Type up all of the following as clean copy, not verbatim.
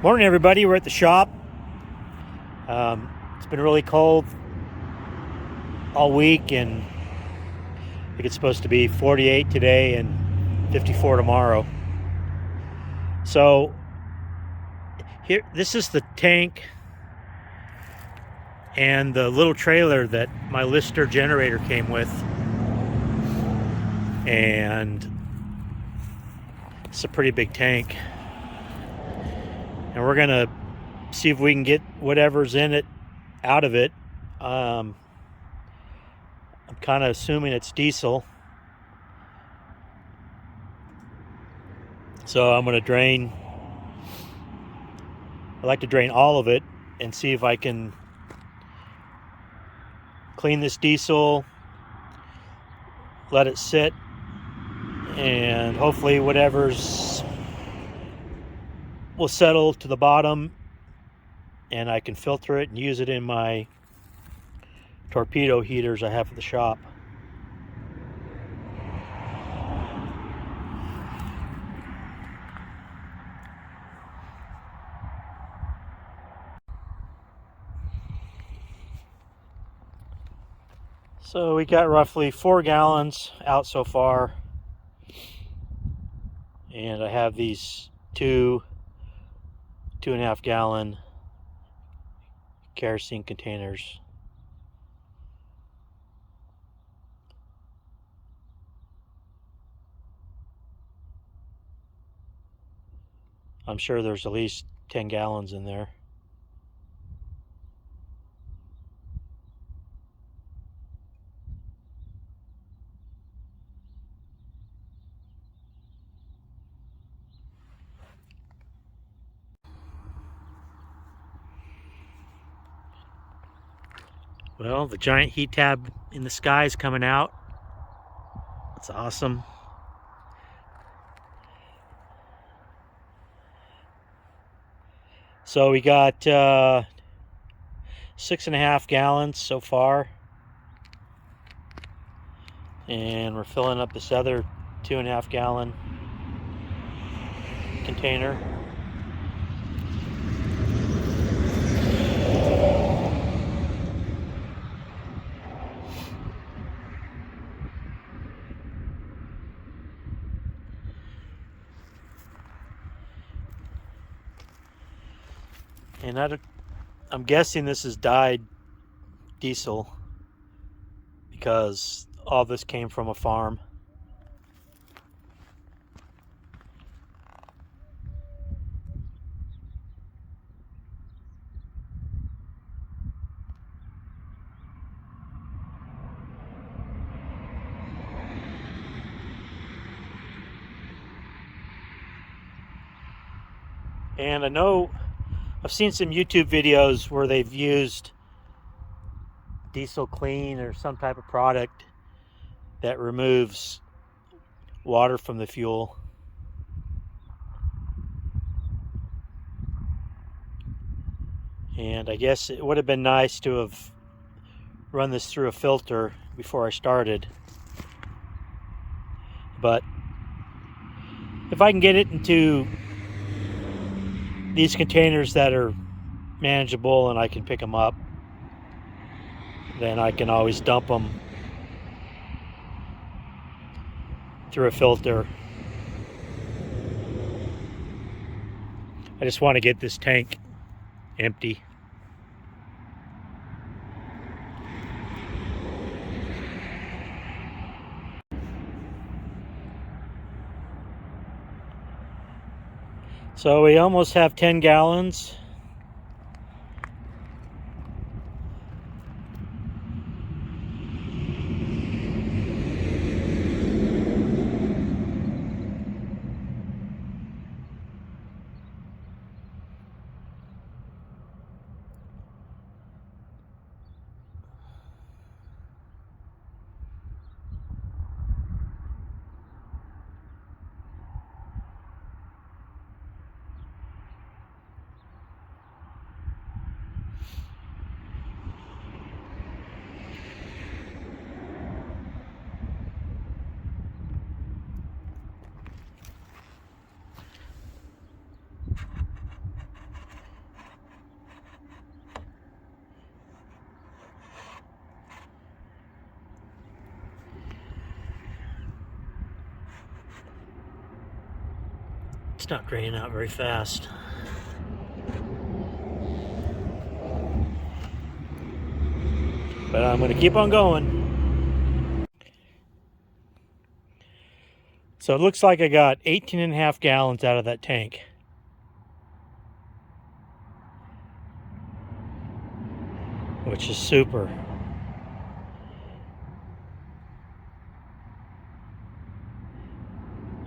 Morning, everybody. We're at the shop. It's been really cold all week, and I think it's supposed to be 48 today and 54 tomorrow. So here, this is the tank and the little trailer that my Lister generator came with, and it's a pretty big tank. And we're gonna see if we can get whatever's in it out of it. I'm kind of assuming it's diesel. So I'm gonna drain. I like to drain all of it and see if I can clean this diesel, let it sit, and hopefully whatever's will settle to the bottom and I can filter it and use it in my torpedo heaters I have at the shop. So we got roughly 4 gallons out so far, and I have these 2.5 gallon kerosene containers. I'm sure there's at least 10 gallons in there. Well, the giant heat tab in the sky is coming out. It's awesome. So we got 6.5 gallons so far, and we're filling up this other 2.5 gallon container. And I'm guessing this is dyed diesel because all this came from a farm. And I know I've seen some YouTube videos where they've used diesel clean or some type of product that removes water from the fuel. And I guess it would have been nice to have run this through a filter before I started. But if I can get it into these containers that are manageable and I can pick them up, then I can always dump them through a filter. I just want to get this tank empty. So we almost have 10 gallons. It's not draining out very fast. But I'm going to keep on going. So it looks like I got 18.5 gallons out of that tank. Which is super.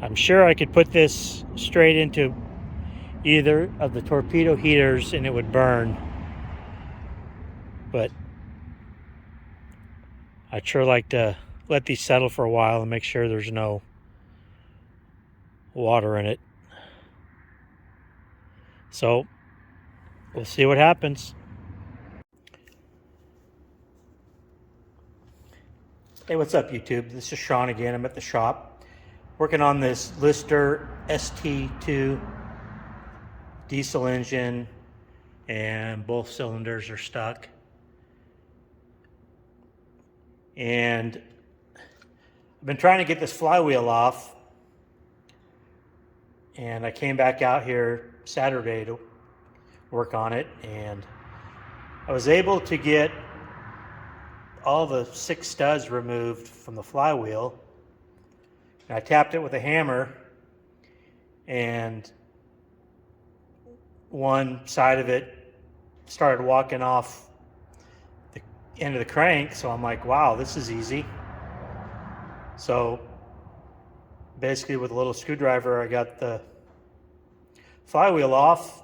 I'm sure I could put this straight into either of the torpedo heaters and it would burn. But I'd sure like to let these settle for a while and make sure there's no water in it. So we'll see what happens. Hey, what's up, YouTube? This is Sean again. I'm at the shop working on this Lister ST2 diesel engine, and both cylinders are stuck. And I've been trying to get this flywheel off, and I came back out here Saturday to work on it, and I was able to get all the 6 studs removed from the flywheel. And I tapped it with a hammer, and one side of it started walking off the end of the crank. So I'm like, wow, this is easy. So basically with a little screwdriver, I got the flywheel off,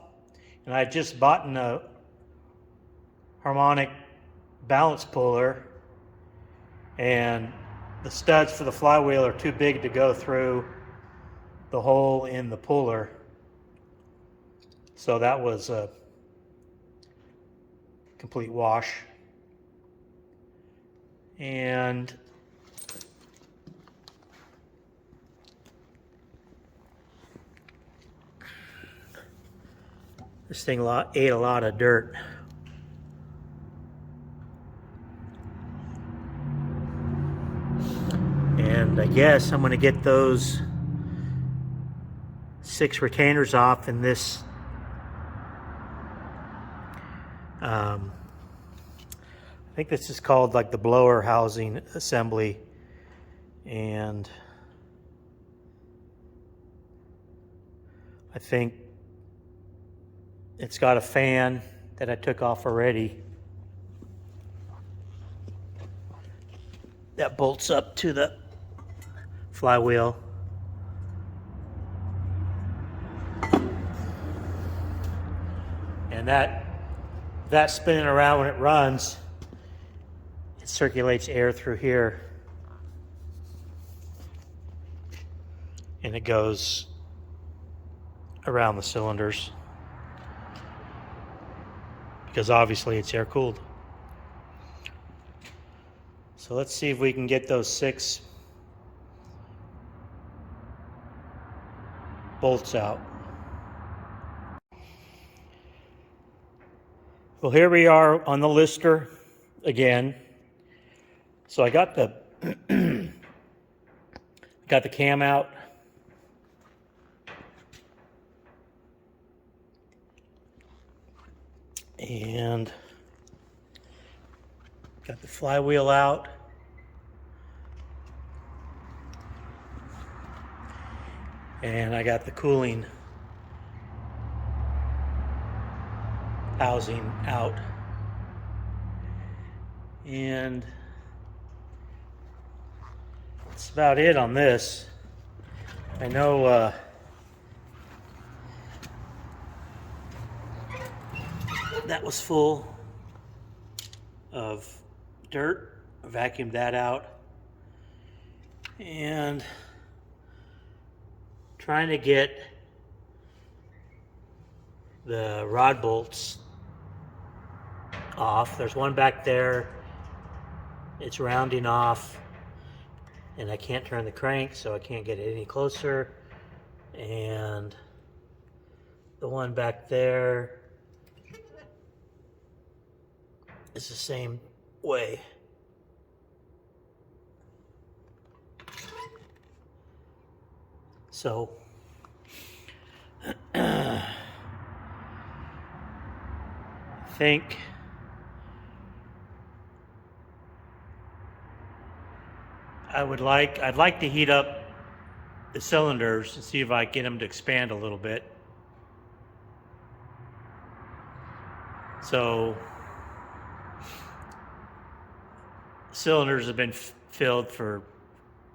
and I just bought a harmonic balance puller, and the studs for the flywheel are too big to go through the hole in the puller. So that was a complete wash. And this thing ate a lot of dirt. And I guess I'm going to get those 6 retainers off in this I think this is called like the blower housing assembly, and I think it's got a fan that I took off already that bolts up to the flywheel. And that spinning around when it runs, it circulates air through here, and it goes around the cylinders because obviously it's air cooled. So let's see if we can get those 6 bolts out. Well, here we are on the Lister again. So I got the got the cam out. And got the flywheel out. And I got the cooling housing out. And that's about it on this. I know that was full of dirt. I vacuumed that out. And trying to get the rod bolts off. There's one back there. It's rounding off, and I can't turn the crank, so I can't get it any closer. And the one back there is the same way. So think I'd like to heat up the cylinders and see if I can get them to expand a little bit. So cylinders have been filled for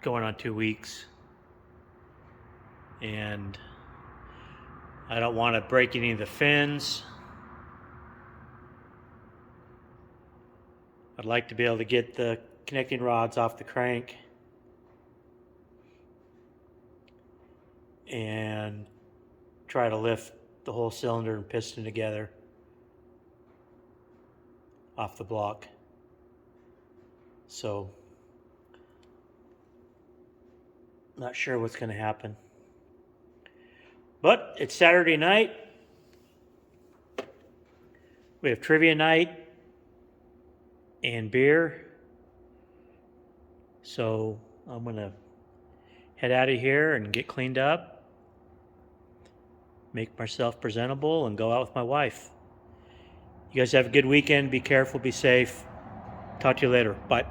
going on 2 weeks, and I don't want to break any of the fins. I'd like to be able to get the connecting rods off the crank and try to lift the whole cylinder and piston together off the block. So, not sure what's going to happen. But it's Saturday night. We have trivia night and beer. So I'm going to head out of here and get cleaned up, make myself presentable, and go out with my wife. You guys have a good weekend. Be careful. Be safe. Talk to you later. Bye.